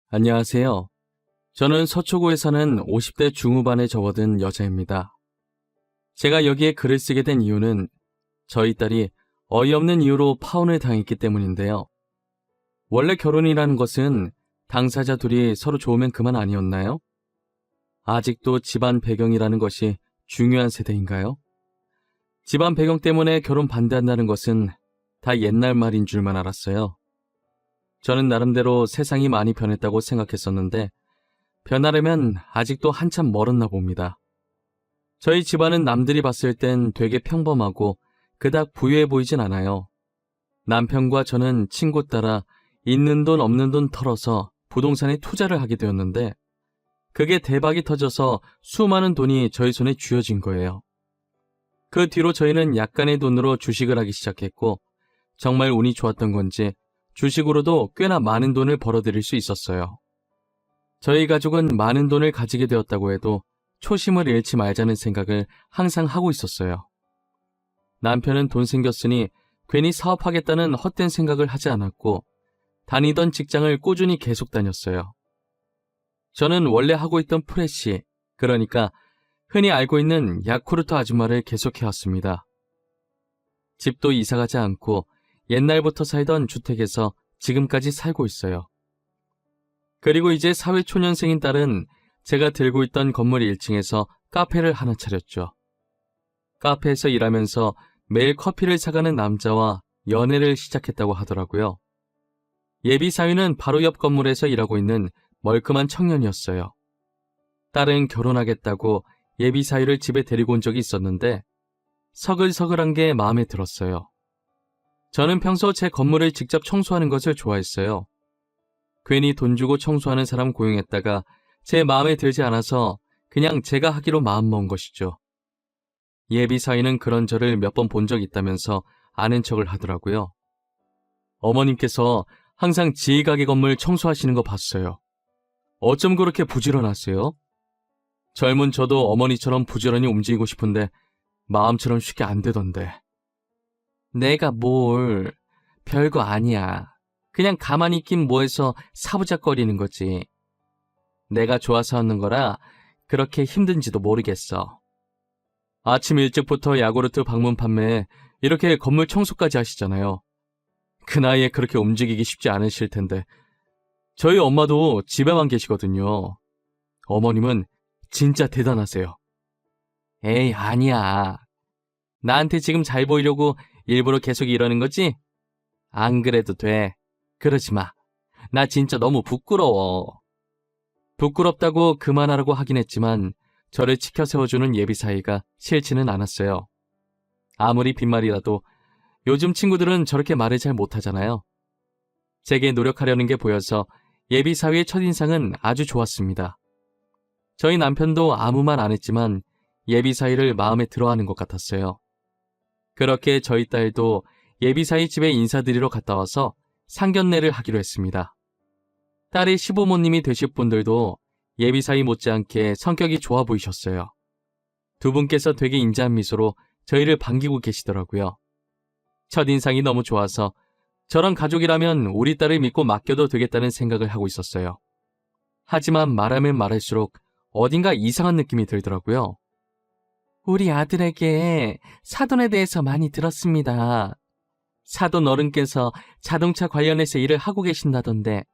안녕하세요. 저는 서초구에 사는 50대 중후반에 접어든 여자입니다. 제가 여기에 글을 쓰게 된 이유는 저희 딸이 어이없는 이유로 파혼을 당했기 때문인데요. 원래 결혼이라는 것은 당사자 둘이 서로 좋으면 그만 아니었나요? 아직도 집안 배경이라는 것이 중요한 세대인가요? 집안 배경 때문에 결혼 반대한다는 것은 다 옛날 말인 줄만 알았어요. 저는 나름대로 세상이 많이 변했다고 생각했었는데 변하려면 아직도 한참 멀었나 봅니다. 저희 집안은 남들이 봤을 땐 되게 평범하고 그닥 부유해 보이진 않아요. 남편과 저는 친구 따라 있는 돈 없는 돈 털어서 부동산에 투자를 하게 되었는데 그게 대박이 터져서 수많은 돈이 저희 손에 쥐어진 거예요. 그 뒤로 저희는 약간의 돈으로 주식을 하기 시작했고 정말 운이 좋았던 건지 주식으로도 꽤나 많은 돈을 벌어들일 수 있었어요. 저희 가족은 많은 돈을 가지게 되었다고 해도 초심을 잃지 말자는 생각을 항상 하고 있었어요. 남편은 돈 생겼으니 괜히 사업하겠다는 헛된 생각을 하지 않았고 다니던 직장을 꾸준히 계속 다녔어요. 저는 원래 하고 있던 프레시, 그러니까 흔히 알고 있는 야쿠르트 아줌마를 계속해왔습니다. 집도 이사가지 않고 옛날부터 살던 주택에서 지금까지 살고 있어요. 그리고 이제 사회초년생인 딸은 제가 들고 있던 건물 1층에서 카페를 하나 차렸죠. 카페에서 일하면서 매일 커피를 사가는 남자와 연애를 시작했다고 하더라고요. 예비 사위는 바로 옆 건물에서 일하고 있는 멀끔한 청년이었어요. 딸은 결혼하겠다고 예비 사위를 집에 데리고 온 적이 있었는데 서글서글한 게 마음에 들었어요. 저는 평소 제 건물을 직접 청소하는 것을 좋아했어요. 괜히 돈 주고 청소하는 사람 고용했다가 제 마음에 들지 않아서 그냥 제가 하기로 마음먹은 것이죠. 예비 사위는 그런 저를 몇 번 본 적 있다면서 아는 척을 하더라고요. 어머님께서 항상 지희 가게 건물 청소하시는 거 봤어요. 어쩜 그렇게 부지런하세요? 젊은 저도 어머니처럼 부지런히 움직이고 싶은데 마음처럼 쉽게 안 되던데. 내가 뭘, 별거 아니야. 그냥 가만히 있긴 뭐해서 사부작거리는 거지. 내가 좋아서 하는 거라 그렇게 힘든지도 모르겠어. 아침 일찍부터 야구르트 방문 판매에 이렇게 건물 청소까지 하시잖아요. 그 나이에 그렇게 움직이기 쉽지 않으실 텐데 저희 엄마도 집에만 계시거든요. 어머님은 진짜 대단하세요. 에이, 아니야. 나한테 지금 잘 보이려고 일부러 계속 이러는 거지? 안 그래도 돼. 그러지 마. 나 진짜 너무 부끄러워. 부끄럽다고 그만하라고 하긴 했지만 저를 치켜 세워주는 예비 사이가 싫지는 않았어요. 아무리 빈말이라도 요즘 친구들은 저렇게 말을 잘 못하잖아요. 제게 노력하려는 게 보여서 예비 사위의 첫인상은 아주 좋았습니다. 저희 남편도 아무 말 안 했지만 예비 사위를 마음에 들어하는 것 같았어요. 그렇게 저희 딸도 예비 사위 집에 인사드리러 갔다 와서 상견례를 하기로 했습니다. 딸의 시부모님이 되실 분들도 예비 사위 못지않게 성격이 좋아 보이셨어요. 두 분께서 되게 인자한 미소로 저희를 반기고 계시더라고요. 첫인상이 너무 좋아서 저랑 가족이라면 우리 딸을 믿고 맡겨도 되겠다는 생각을 하고 있었어요. 하지만 말하면 말할수록 어딘가 이상한 느낌이 들더라고요. 우리 아들에게 사돈에 대해서 많이 들었습니다. 사돈 어른께서 자동차 관련해서 일을 하고 계신다던데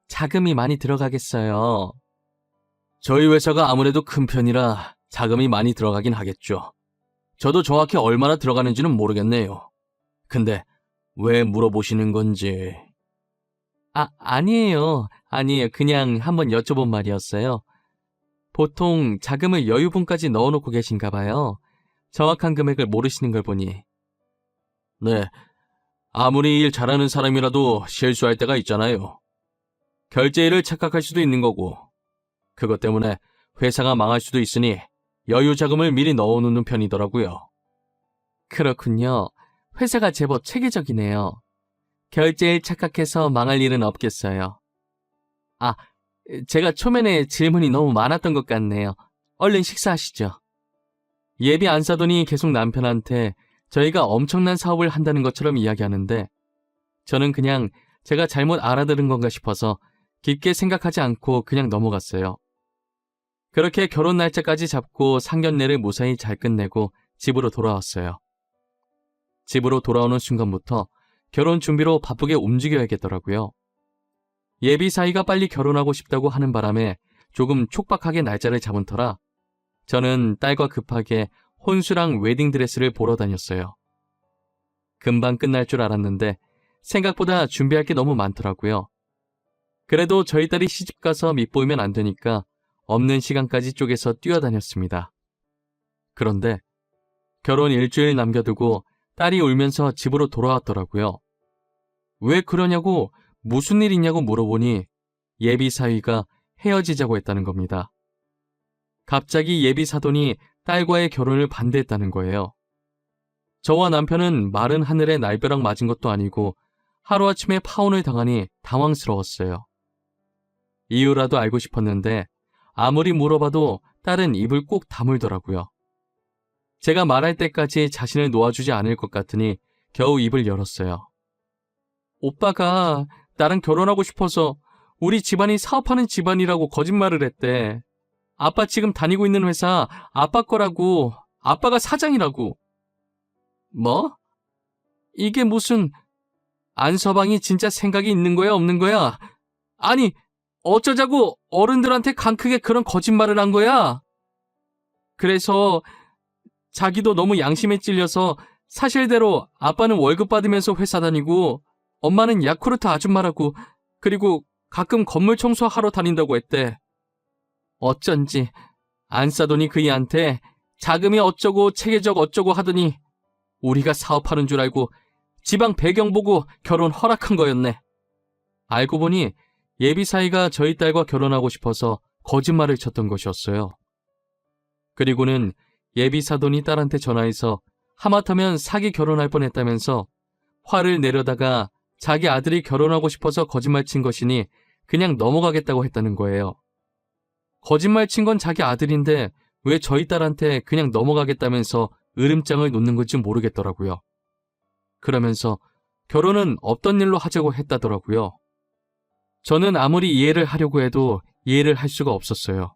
자금이 많이 들어가겠어요. 저희 회사가 아무래도 큰 편이라 자금이 많이 들어가긴 하겠죠. 저도 정확히 얼마나 들어가는지는 모르겠네요. 근데 왜 물어보시는 건지. 아니에요. 그냥 한번 여쭤본 말이었어요. 보통 자금을 여유분까지 넣어놓고 계신가 봐요. 정확한 금액을 모르시는 걸 보니. 네, 아무리 일 잘하는 사람이라도 실수할 때가 있잖아요. 결제일을 착각할 수도 있는 거고 그것 때문에 회사가 망할 수도 있으니 여유 자금을 미리 넣어놓는 편이더라고요. 그렇군요. 회사가 제법 체계적이네요. 결제일 착각해서 망할 일은 없겠어요. 제가 초면에 질문이 너무 많았던 것 같네요. 얼른 식사하시죠. 예비 안 사돈이 계속 남편한테 저희가 엄청난 사업을 한다는 것처럼 이야기하는데 저는 그냥 제가 잘못 알아들은 건가 싶어서 깊게 생각하지 않고 그냥 넘어갔어요. 그렇게 결혼 날짜까지 잡고 상견례를 무사히 잘 끝내고 집으로 돌아왔어요. 집으로 돌아오는 순간부터 결혼 준비로 바쁘게 움직여야겠더라고요. 예비 사이가 빨리 결혼하고 싶다고 하는 바람에 조금 촉박하게 날짜를 잡은 터라 저는 딸과 급하게 혼수랑 웨딩드레스를 보러 다녔어요. 금방 끝날 줄 알았는데 생각보다 준비할 게 너무 많더라고요. 그래도 저희 딸이 시집가서 밉보이면 안 되니까 없는 시간까지 쪼개서 뛰어다녔습니다. 그런데 결혼 일주일 남겨두고 딸이 울면서 집으로 돌아왔더라고요. 왜 그러냐고 무슨 일 있냐고 물어보니 예비 사위가 헤어지자고 했다는 겁니다. 갑자기 예비 사돈이 딸과의 결혼을 반대했다는 거예요. 저와 남편은 마른 하늘에 날벼락 맞은 것도 아니고 하루아침에 파혼을 당하니 당황스러웠어요. 이유라도 알고 싶었는데 아무리 물어봐도 딸은 입을 꼭 다물더라고요. 제가 말할 때까지 자신을 놓아주지 않을 것 같으니 겨우 입을 열었어요. 오빠가 나랑 결혼하고 싶어서 우리 집안이 사업하는 집안이라고 거짓말을 했대. 아빠 지금 다니고 있는 회사 아빠 거라고, 아빠가 사장이라고. 뭐? 이게 무슨 안서방이 진짜 생각이 있는 거야 없는 거야? 아니 어쩌자고 어른들한테 강 크게 그런 거짓말을 한 거야? 그래서 자기도 너무 양심에 찔려서 사실대로 아빠는 월급 받으면서 회사 다니고 엄마는 야쿠르트 아줌마라고, 그리고 가끔 건물 청소하러 다닌다고 했대. 어쩐지 안싸돈이 그이한테 자금이 어쩌고 체계적 어쩌고 하더니 우리가 사업하는 줄 알고 지방 배경 보고 결혼 허락한 거였네. 알고 보니 예비 사이가 저희 딸과 결혼하고 싶어서 거짓말을 쳤던 것이었어요. 그리고는 예비 사돈이 딸한테 전화해서 하마터면 사기 결혼할 뻔했다면서 화를 내려다가 자기 아들이 결혼하고 싶어서 거짓말 친 것이니 그냥 넘어가겠다고 했다는 거예요. 거짓말 친 건 자기 아들인데 왜 저희 딸한테 그냥 넘어가겠다면서 으름장을 놓는 건지 모르겠더라고요. 그러면서 결혼은 없던 일로 하자고 했다더라고요. 저는 아무리 이해를 하려고 해도 이해를 할 수가 없었어요.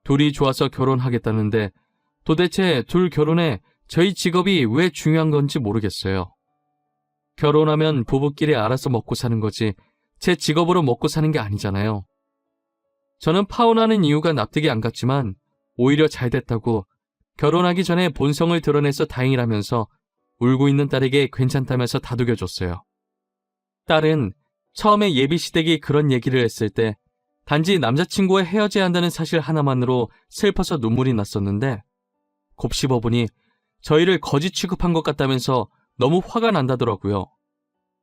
둘이 좋아서 결혼하겠다는데 도대체 둘 결혼에 저희 직업이 왜 중요한 건지 모르겠어요. 결혼하면 부부끼리 알아서 먹고 사는 거지 제 직업으로 먹고 사는 게 아니잖아요. 저는 파혼하는 이유가 납득이 안 갔지만 오히려 잘 됐다고 결혼하기 전에 본성을 드러내서 다행이라면서 울고 있는 딸에게 괜찮다면서 다독여줬어요. 딸은 처음에 예비 시댁이 그런 얘기를 했을 때 단지 남자친구와 헤어져야 한다는 사실 하나만으로 슬퍼서 눈물이 났었는데 곱씹어보니 저희를 거지 취급한 것 같다면서 너무 화가 난다더라고요.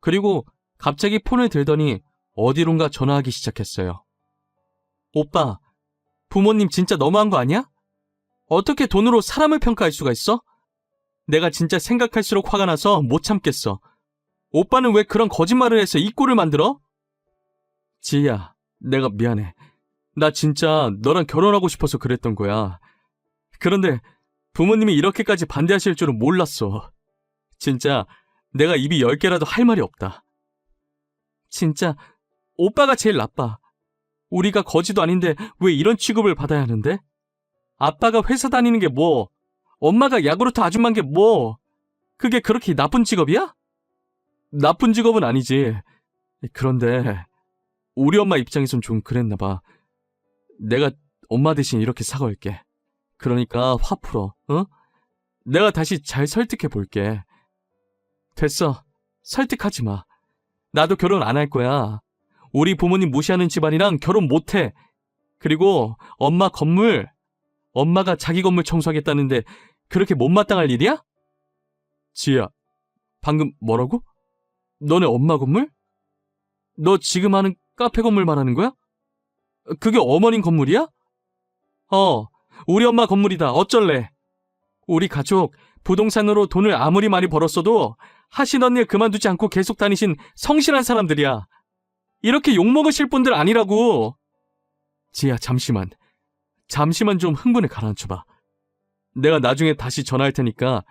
그리고 갑자기 폰을 들더니 어디론가 전화하기 시작했어요. 오빠, 부모님 진짜 너무한 거 아니야? 어떻게 돈으로 사람을 평가할 수가 있어? 내가 진짜 생각할수록 화가 나서 못 참겠어. 오빠는 왜 그런 거짓말을 해서 이 꼴을 만들어? 지희야, 내가 미안해. 나 진짜 너랑 결혼하고 싶어서 그랬던 거야. 그런데 부모님이 이렇게까지 반대하실 줄은 몰랐어. 진짜 내가 입이 10개라도 할 말이 없다. 진짜 오빠가 제일 나빠. 우리가 거지도 아닌데 왜 이런 취급을 받아야 하는데? 아빠가 회사 다니는 게 뭐? 엄마가 야구르트 아줌마인 게 뭐? 그게 그렇게 나쁜 직업이야? 나쁜 직업은 아니지. 그런데 우리 엄마 입장에선 좀 그랬나 봐. 내가 엄마 대신 이렇게 사과할게. 그러니까 화 풀어, 어? 내가 다시 잘 설득해 볼게. 됐어. 설득하지 마. 나도 결혼 안 할 거야. 우리 부모님 무시하는 집안이랑 결혼 못 해. 그리고 엄마 건물, 엄마가 자기 건물 청소하겠다는데 그렇게 못마땅할 일이야? 지희야, 방금 뭐라고? 너네 엄마 건물? 너 지금 하는 카페 건물 말하는 거야? 그게 어머님 건물이야? 우리 엄마 건물이다. 어쩔래? 우리 가족 부동산으로 돈을 아무리 많이 벌었어도 하시던 일 그만두지 않고 계속 다니신 성실한 사람들이야. 이렇게 욕먹으실 분들 아니라고. 지희야, 잠시만 좀 흥분을 가라앉혀봐. 내가 나중에 다시 전화할 테니까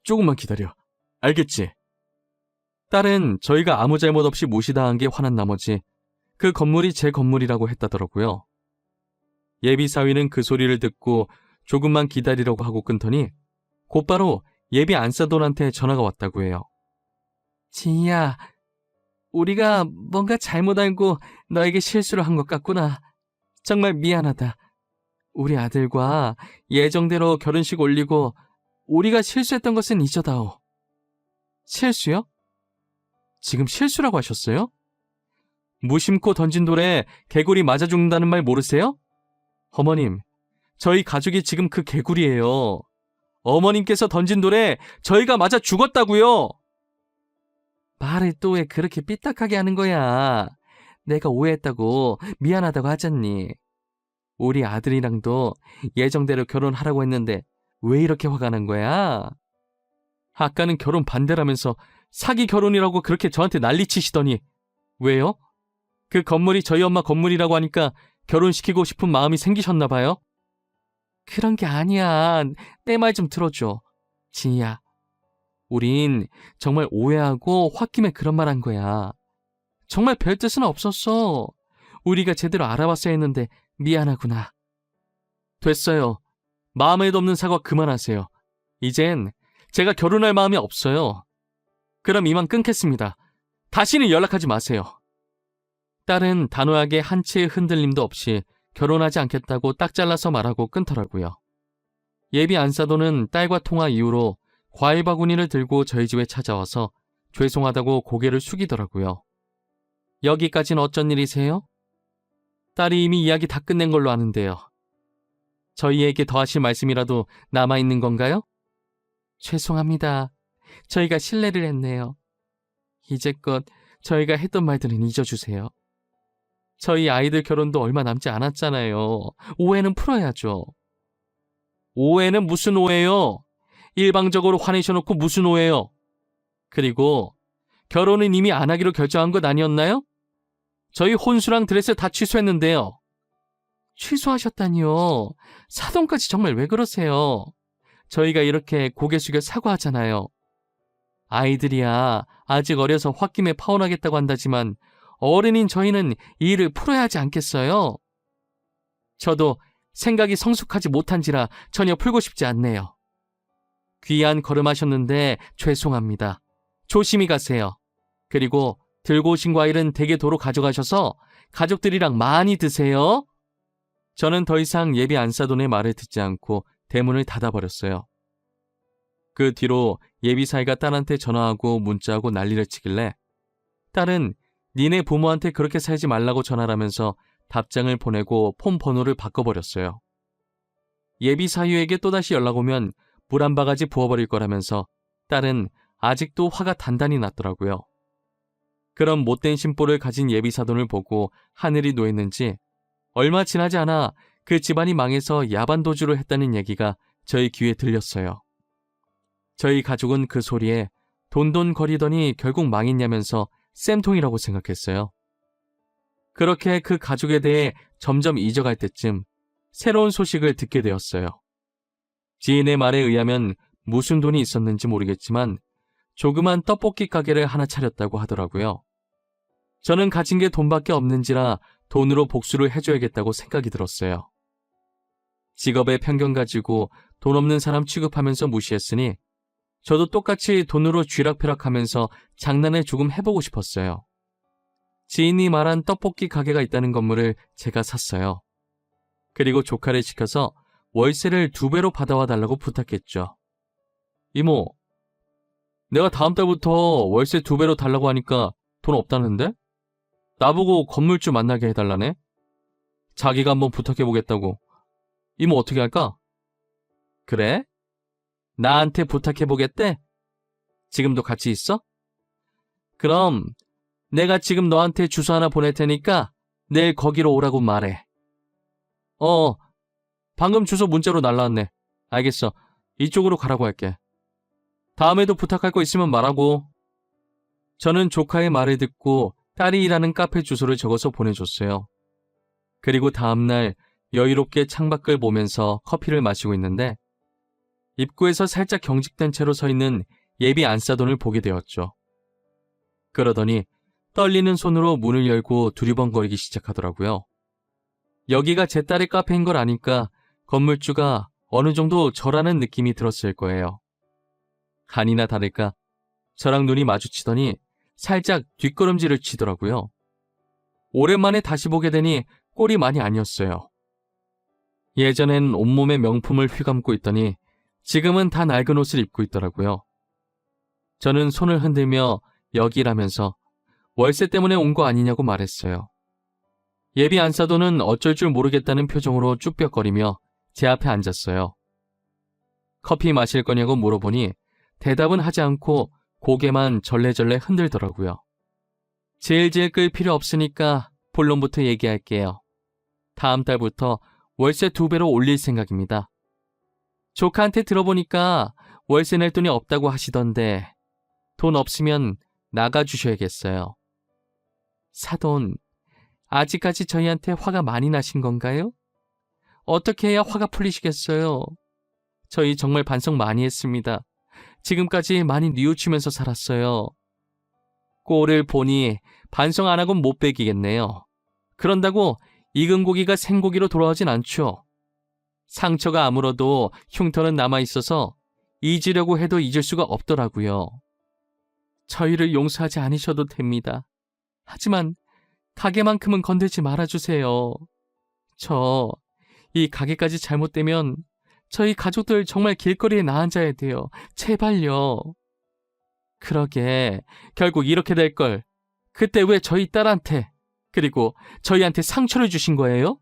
조금만 기다려. 알겠지? 딸은 저희가 아무 잘못 없이 무시당한 게 화난 나머지 그 건물이 제 건물이라고 했다더라고요. 예비 사위는 그 소리를 듣고 조금만 기다리려고 하고 끊더니 곧바로 예비 안사돈한테 전화가 왔다고 해요. 지희야, 우리가 뭔가 잘못 알고 너에게 실수를 한 것 같구나. 정말 미안하다. 우리 아들과 예정대로 결혼식 올리고 우리가 실수했던 것은 잊어다오. 실수요? 지금 실수라고 하셨어요? 무심코 던진 돌에 개구리 맞아 죽는다는 말 모르세요? 어머님, 저희 가족이 지금 그 개구리예요. 어머님께서 던진 돌에 저희가 맞아 죽었다고요. 말을 또 왜 그렇게 삐딱하게 하는 거야. 내가 오해했다고 미안하다고 하잖니. 우리 아들이랑도 예정대로 결혼하라고 했는데 왜 이렇게 화가 난 거야? 아까는 결혼 반대라면서 사기 결혼이라고 그렇게 저한테 난리치시더니 왜요? 그 건물이 저희 엄마 건물이라고 하니까 결혼시키고 싶은 마음이 생기셨나 봐요? 그런 게 아니야. 내 말 좀 들어줘. 지희야, 우린 정말 오해하고 홧김에 그런 말 한 거야. 정말 별 뜻은 없었어. 우리가 제대로 알아봤어야 했는데 미안하구나. 됐어요. 마음에도 없는 사과 그만하세요. 이젠 제가 결혼할 마음이 없어요. 그럼 이만 끊겠습니다. 다시는 연락하지 마세요. 딸은 단호하게 한치의 흔들림도 없이 결혼하지 않겠다고 딱 잘라서 말하고 끊더라고요. 예비 안사돈은 딸과 통화 이후로 과일 바구니를 들고 저희 집에 찾아와서 죄송하다고 고개를 숙이더라고요. 여기까지는 어쩐 일이세요? 딸이 이미 이야기 다 끝낸 걸로 아는데요. 저희에게 더 하실 말씀이라도 남아있는 건가요? 죄송합니다. 저희가 실례를 했네요. 이제껏 저희가 했던 말들은 잊어주세요. 저희 아이들 결혼도 얼마 남지 않았잖아요. 오해는 풀어야죠. 오해는 무슨 오해요? 일방적으로 화내셔놓고 무슨 오해요? 그리고 결혼은 이미 안 하기로 결정한 것 아니었나요? 저희 혼수랑 드레스 다 취소했는데요. 취소하셨다니요. 사돈까지 정말 왜 그러세요? 저희가 이렇게 고개 숙여 사과하잖아요. 아이들이야 아직 어려서 홧김에 파혼하겠다고 한다지만 어른인 저희는 이 일을 풀어야 하지 않겠어요? 저도 생각이 성숙하지 못한지라 전혀 풀고 싶지 않네요. 귀한 걸음하셨는데 죄송합니다. 조심히 가세요. 그리고 들고 오신 과일은 댁에 도로 가져가셔서 가족들이랑 많이 드세요. 저는 더 이상 예비 안사돈의 말을 듣지 않고 대문을 닫아버렸어요. 그 뒤로 예비 사이가 딸한테 전화하고 문자하고 난리를 치길래 딸은 니네 부모한테 그렇게 살지 말라고 전화하면서 답장을 보내고 폰 번호를 바꿔버렸어요. 예비 사유에게 또다시 연락 오면 물 한 바가지 부어버릴 거라면서 딸은 아직도 화가 단단히 났더라고요. 그런 못된 심보를 가진 예비 사돈을 보고 하늘이 놓였는지 얼마 지나지 않아 그 집안이 망해서 야반도주를 했다는 얘기가 저희 귀에 들렸어요. 저희 가족은 그 소리에 돈돈거리더니 결국 망했냐면서 쌤통이라고 생각했어요. 그렇게 그 가족에 대해 점점 잊어갈 때쯤 새로운 소식을 듣게 되었어요. 지인의 말에 의하면 무슨 돈이 있었는지 모르겠지만 조그만 떡볶이 가게를 하나 차렸다고 하더라고요. 저는 가진 게 돈밖에 없는지라 돈으로 복수를 해줘야겠다고 생각이 들었어요. 직업의 편견 가지고 돈 없는 사람 취급하면서 무시했으니 저도 똑같이 돈으로 쥐락펴락하면서 장난을 조금 해보고 싶었어요. 지인이 말한 떡볶이 가게가 있다는 건물을 제가 샀어요. 그리고 조카를 시켜서 월세를 2배로 받아와 달라고 부탁했죠. 이모, 내가 다음 달부터 월세 2배로 달라고 하니까 돈 없다는데? 나보고 건물주 만나게 해달라네? 자기가 한번 부탁해보겠다고. 이모 어떻게 할까? 그래? 나한테 부탁해보겠대? 지금도 같이 있어? 그럼 내가 지금 너한테 주소 하나 보낼 테니까 내일 거기로 오라고 말해. 방금 주소 문자로 날라왔네. 알겠어. 이쪽으로 가라고 할게. 다음에도 부탁할 거 있으면 말하고. 저는 조카의 말을 듣고 딸이 일하는 카페 주소를 적어서 보내줬어요. 그리고 다음날 여유롭게 창밖을 보면서 커피를 마시고 있는데 입구에서 살짝 경직된 채로 서 있는 예비 안사돈을 보게 되었죠. 그러더니 떨리는 손으로 문을 열고 두리번거리기 시작하더라고요. 여기가 제 딸의 카페인 걸 아니까 건물주가 어느 정도 저라는 느낌이 들었을 거예요. 아니나 다를까 저랑 눈이 마주치더니 살짝 뒷걸음질을 치더라고요. 오랜만에 다시 보게 되니 꼴이 많이 아니었어요. 예전엔 온몸에 명품을 휘감고 있더니 지금은 다 낡은 옷을 입고 있더라고요. 저는 손을 흔들며 여기라면서 월세 때문에 온 거 아니냐고 말했어요. 예비 안사도는 어쩔 줄 모르겠다는 표정으로 쭈뼛거리며 제 앞에 앉았어요. 커피 마실 거냐고 물어보니 대답은 하지 않고 고개만 절레절레 흔들더라고요. 질질 끌 필요 없으니까 본론부터 얘기할게요. 다음 달부터 월세 2배로 올릴 생각입니다. 조카한테 들어보니까 월세 낼 돈이 없다고 하시던데 돈 없으면 나가주셔야겠어요. 사돈, 아직까지 저희한테 화가 많이 나신 건가요? 어떻게 해야 화가 풀리시겠어요? 저희 정말 반성 많이 했습니다. 지금까지 많이 뉘우치면서 살았어요. 꼴을 보니 반성 안 하곤 못 베기겠네요. 그런다고 익은 고기가 생고기로 돌아오진 않죠. 상처가 아물어도 흉터는 남아있어서 잊으려고 해도 잊을 수가 없더라고요. 저희를 용서하지 않으셔도 됩니다. 하지만 가게만큼은 건들지 말아주세요. 이 가게까지 잘못되면 저희 가족들 정말 길거리에 나앉아야 돼요. 제발요. 그러게 결국 이렇게 될 걸. 그때 왜 저희 딸한테 그리고 저희한테 상처를 주신 거예요?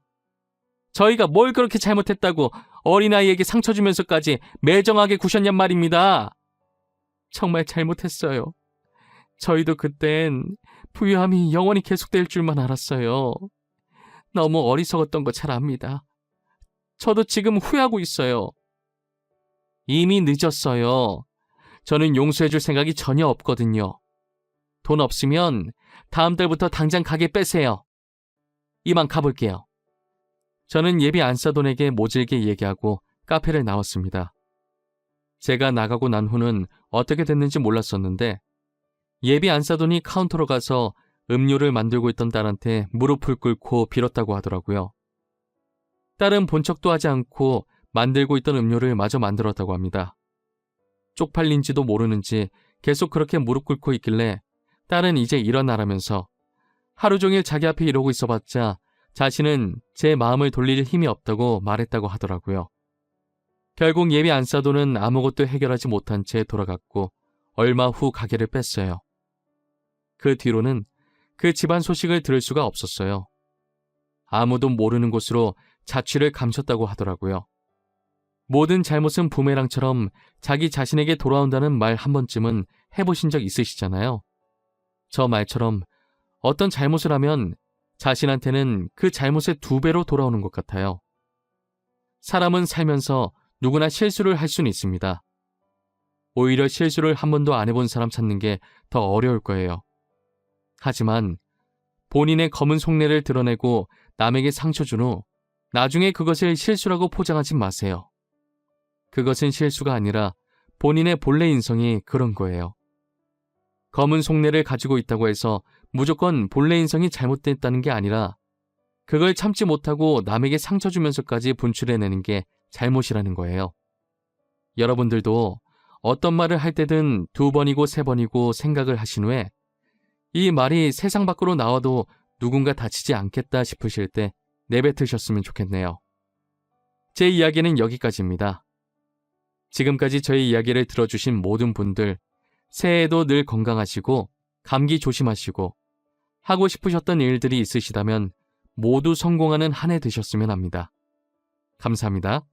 저희가 뭘 그렇게 잘못했다고 어린아이에게 상처 주면서까지 매정하게 구셨냔 말입니다. 정말 잘못했어요. 저희도 그땐 부유함이 영원히 계속될 줄만 알았어요. 너무 어리석었던 거 잘 압니다. 저도 지금 후회하고 있어요. 이미 늦었어요. 저는 용서해줄 생각이 전혀 없거든요. 돈 없으면 다음 달부터 당장 가게 빼세요. 이만 가볼게요. 저는 예비 안사돈에게 모질게 얘기하고 카페를 나왔습니다. 제가 나가고 난 후는 어떻게 됐는지 몰랐었는데 예비 안사돈이 카운터로 가서 음료를 만들고 있던 딸한테 무릎을 꿇고 빌었다고 하더라고요. 딸은 본 척도 하지 않고 만들고 있던 음료를 마저 만들었다고 합니다. 쪽팔린지도 모르는지 계속 그렇게 무릎 꿇고 있길래 딸은 이제 일어나라면서 하루 종일 자기 앞에 이러고 있어봤자 자신은 제 마음을 돌릴 힘이 없다고 말했다고 하더라고요. 결국 예비 안사돈은 아무것도 해결하지 못한 채 돌아갔고 얼마 후 가게를 뺐어요. 그 뒤로는 그 집안 소식을 들을 수가 없었어요. 아무도 모르는 곳으로 자취를 감췄다고 하더라고요. 모든 잘못은 부메랑처럼 자기 자신에게 돌아온다는 말 한 번쯤은 해보신 적 있으시잖아요. 저 말처럼 어떤 잘못을 하면 자신한테는 그 잘못의 2배로 돌아오는 것 같아요. 사람은 살면서 누구나 실수를 할 수는 있습니다. 오히려 실수를 한 번도 안 해본 사람 찾는 게 더 어려울 거예요. 하지만 본인의 검은 속내를 드러내고 남에게 상처 준 후 나중에 그것을 실수라고 포장하지 마세요. 그것은 실수가 아니라 본인의 본래 인성이 그런 거예요. 검은 속내를 가지고 있다고 해서 무조건 본래 인성이 잘못됐다는 게 아니라 그걸 참지 못하고 남에게 상처 주면서까지 분출해내는 게 잘못이라는 거예요. 여러분들도 어떤 말을 할 때든 2번이고 3번이고 생각을 하신 후에 이 말이 세상 밖으로 나와도 누군가 다치지 않겠다 싶으실 때 내뱉으셨으면 좋겠네요. 제 이야기는 여기까지입니다. 지금까지 저희 이야기를 들어주신 모든 분들, 새해에도 늘 건강하시고 감기 조심하시고 하고 싶으셨던 일들이 있으시다면 모두 성공하는 한 해 되셨으면 합니다. 감사합니다.